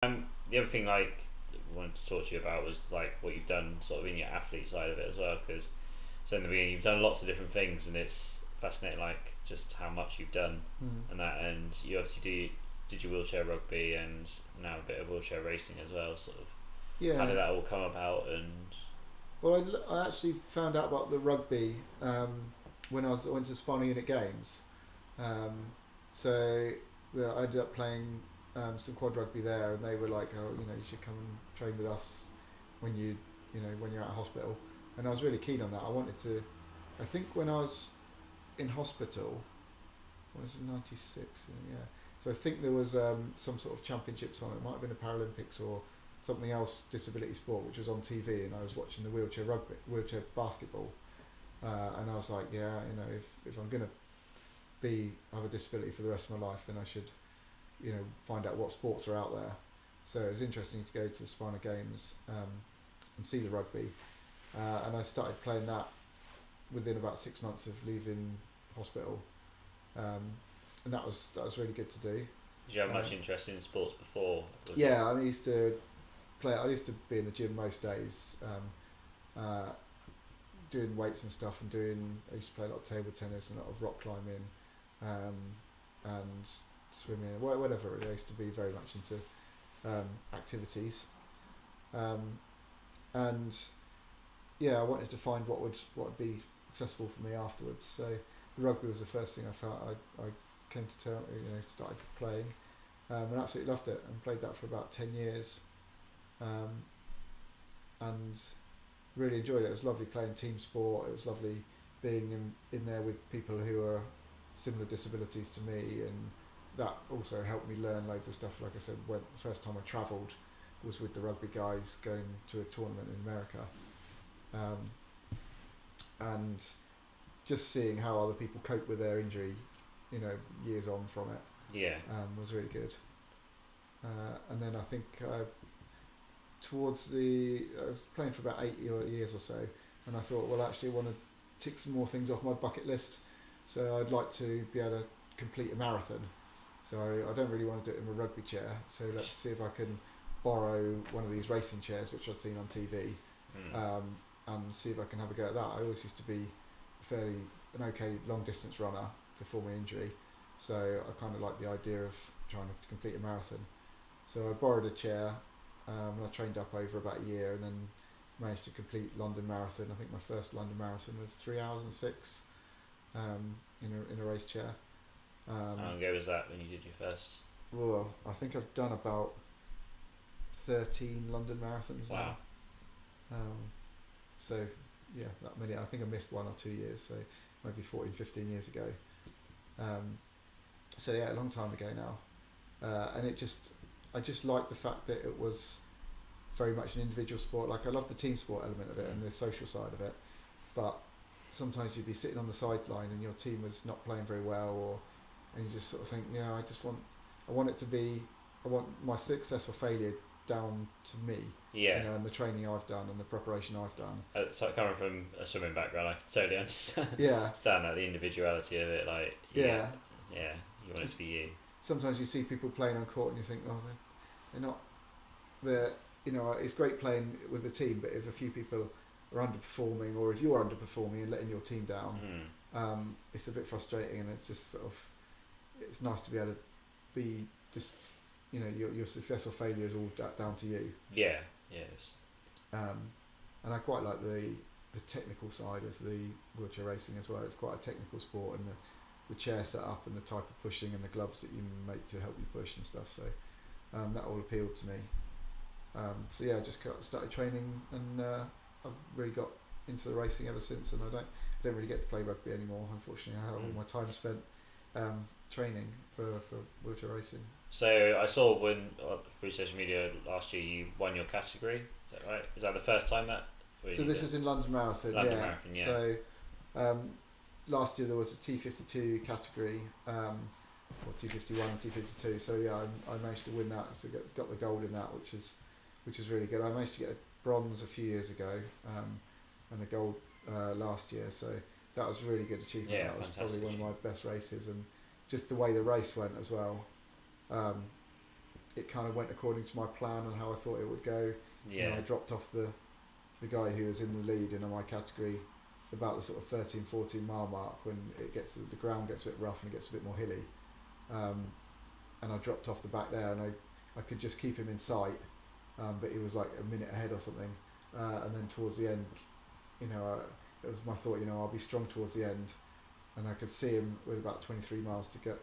The other thing I wanted to talk to you about was like what you've done sort of in your athlete side of it as well, because so in the beginning you've done lots of different things, and it's fascinating like just how much you've done and that. And you obviously did your wheelchair rugby and now a bit of wheelchair racing as well. Sort of how did Yeah. that all come about? And Well, I actually found out about the rugby when I went to Spinal Unit Games. Um, so I ended up playing some quad rugby there, and they were like, "Oh, you should come and train with us when when you're at hospital." And I was really keen on that. I wanted to. I think when I was in hospital, what was it, '96? Yeah. So I think there was some sort of championships on. It might have been a Paralympics or something else, disability sport, which was on TV, and I was watching the wheelchair basketball, and I was like, yeah, if I'm gonna have a disability for the rest of my life, then I should, find out what sports are out there. So it was interesting to go to the Spina Games and see the rugby, and I started playing that within about 6 months of leaving hospital, um, and that was really good to do. did you have Um, much interest in sports before? Was it? yeah, I used to play. I used to be in the gym most days, doing weights and stuff, and doing. I used to play a lot of table tennis and a lot of rock climbing, um, and swimming, whatever. I used to be very much into activities, um, and yeah, I wanted to find what would be accessible for me afterwards. So the rugby was the first thing I felt I came to term, started playing, and absolutely loved it, and played that for about 10 years, um, and really enjoyed it. It was lovely playing team sport. It was lovely being in there with people who are similar disabilities to me, and that also helped me learn loads of stuff. Like I said, when the first time I travelled was with the rugby guys going to a tournament in America, um, and just seeing how other people cope with their injury, years on from it, Yeah. was really good. And then I think I was playing for about 8 years or so, and I thought, well, actually, I want to tick some more things off my bucket list. So I'd like to be able to complete a marathon. So I don't really want to do it in a rugby chair. So let's see if I can borrow one of these racing chairs, which I'd seen on TV, and see if I can have a go at that. I always used to be an okay long distance runner before my injury, so I kind of like the idea of trying to complete a marathon. So I borrowed a chair, and I trained up over about a year, and then managed to complete London Marathon. I think my first London Marathon was 3 hours and six, in a race chair. How long ago was that when you did your first? Well, I think I've done about 13 London marathons Wow. now. So yeah, that many. I think I missed 1 or 2 years, so maybe 14, 15 years ago. So yeah, a long time ago now. And I just like the fact that it was very much an individual sport. Like, I love the team sport element of it and the social side of it, but sometimes you'd be sitting on the sideline and your team was not playing very well, and you just sort of think, yeah, I want it to be, I want my success or failure down to me, Yeah. and the training I've done and the preparation I've done. So coming from a swimming background, I can totally understand, Yeah, understand that the individuality of it. Like, yeah. yeah, you want it to be you. Sometimes you see people playing on court and you think, oh, they're not, they're, it's great playing with the team, but if a few people are underperforming, or if you're underperforming and letting your team down, it's a bit frustrating, and it's just sort of, it's nice to be able to be just, your success or failure is all down to you. Yeah, yes. And I quite like the technical side of the wheelchair racing as well. It's quite a technical sport, and the chair setup and the type of pushing and the gloves that you make to help you push and stuff. So that all appealed to me. So yeah, I just started training, and I've really got into the racing ever since. And I don't really get to play rugby anymore. Unfortunately, I have all my time spent training for wheelchair racing. So I saw through social media last year you won your category. Is that right? Is that the first time that? So this is in London Marathon. London Marathon, yeah. So last year there was a T52 category, or T51 and T52. So yeah, I managed to win that. So got the gold in that, which is really good. I managed to get a bronze a few years ago, and a gold last year. So that was a really good achievement. Yeah, that was fantastic. probably one of my best races, and just the way the race went as well. it kind of went according to my plan and how I thought it would go. Yeah. And I dropped off the guy who was in the lead in my category about the sort of 13-14 mile mark, when the ground gets a bit rough and it gets a bit more hilly, and I dropped off the back there, and I could just keep him in sight, but he was like a minute ahead or something, and then towards the end, it was my thought, I'll be strong towards the end, and I could see him with about 23 miles to get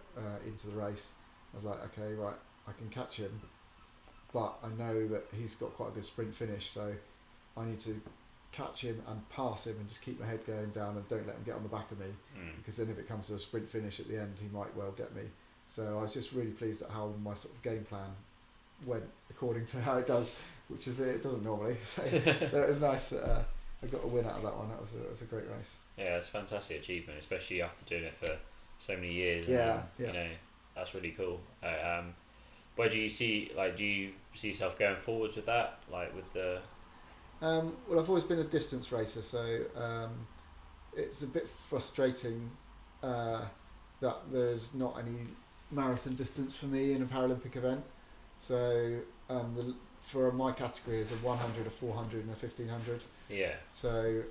into the race. I was like, okay, right, I can catch him, but I know that he's got quite a good sprint finish, so I need to catch him and pass him and just keep my head going down and don't let him get on the back of me, because then if it comes to a sprint finish at the end, he might well get me. So I was just really pleased at how my sort of game plan went according to how it does, which is it doesn't normally. So it was nice that I got a win out of that one. That was a great race. Yeah, it's a fantastic achievement, especially after doing it for so many years. Yeah, That's really cool. Where do you see yourself going forwards with that, like with the? Well, I've always been a distance racer, so it's a bit frustrating that there's not any marathon distance for me in a Paralympic event. So for my category is a 100, a 400 and a 1500. Yeah. So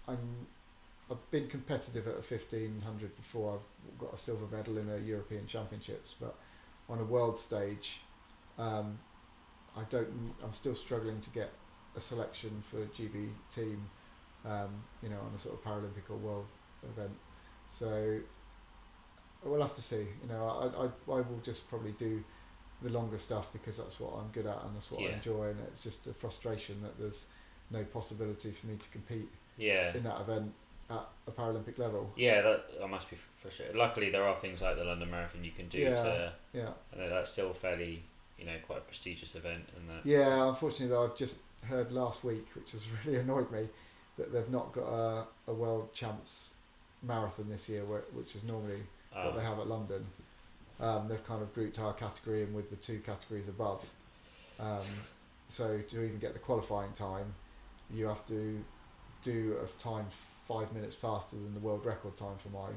I've been competitive at a 1500 before. I've got a silver medal in a European Championships, but on a world stage, I'm still struggling to get a selection for GB team, on a sort of Paralympic or world event. So we'll have to see. I will just probably do the longer stuff because that's what I'm good at and that's what I enjoy, and it's just a frustration that there's no possibility for me to compete in that event at a Paralympic level. Yeah, that must be frustrating. Luckily, there are things like the London Marathon you can do to. Yeah. I know that's still fairly, quite a prestigious event, and that. Yeah, unfortunately, though, I've just heard last week, which has really annoyed me, that they've not got a world champs marathon this year, which is normally what they have at London. They've kind of grouped our category in with the two categories above. So to even get the qualifying time, you have to do a time 5 minutes faster than the world record time for my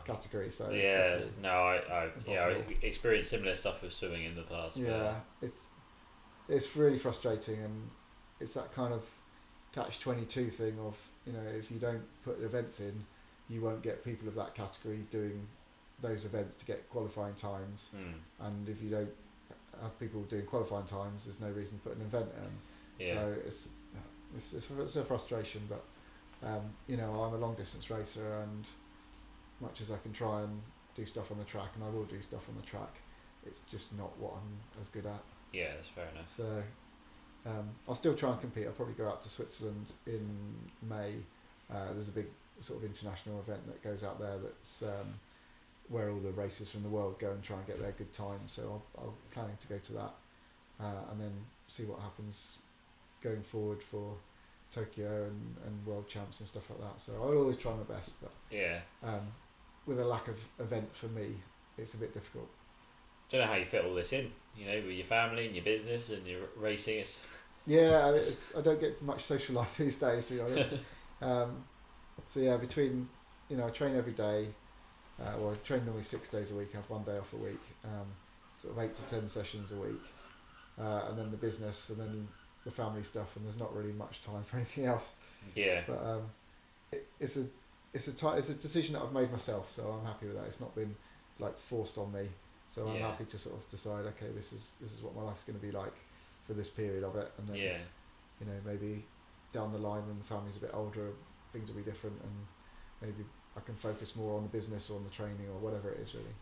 category. So I experienced similar stuff with swimming in the past. Yeah, it's really frustrating, and it's that kind of catch-22 thing of, if you don't put events in, you won't get people of that category doing those events to get qualifying times, and if you don't have people doing qualifying times, there's no reason to put an event in. So it's a frustration, but I'm a long distance racer, and much as I can try and do stuff on the track, and I will do stuff on the track, it's just not what I'm as good at. Yeah, that's fair enough. So I'll still try and compete. I'll probably go out to Switzerland in May. There's a big sort of international event that goes out there that's where all the racers from the world go and try and get their good time. So I'm planning to go to that, and then see what happens going forward for Tokyo and world champs and stuff like that. So I'll always try my best, but with a lack of event for me, it's a bit difficult. Don't know how you fit all this in, with your family and your business and your racing. I don't get much social life these days, to be honest. Between, I train every day. I train normally 6 days a week. I have 1 day off a week. Sort of 8 to 10 sessions a week, and then the business, and then the family stuff, and there's not really much time for anything else. Yeah. But it's a decision that I've made myself, so I'm happy with that. It's not been forced on me. So I'm happy to sort of decide, okay, this is what my life's going to be like for this period of it, and then maybe down the line when the family's a bit older, things will be different, and maybe I can focus more on the business or on the training or whatever it is, really.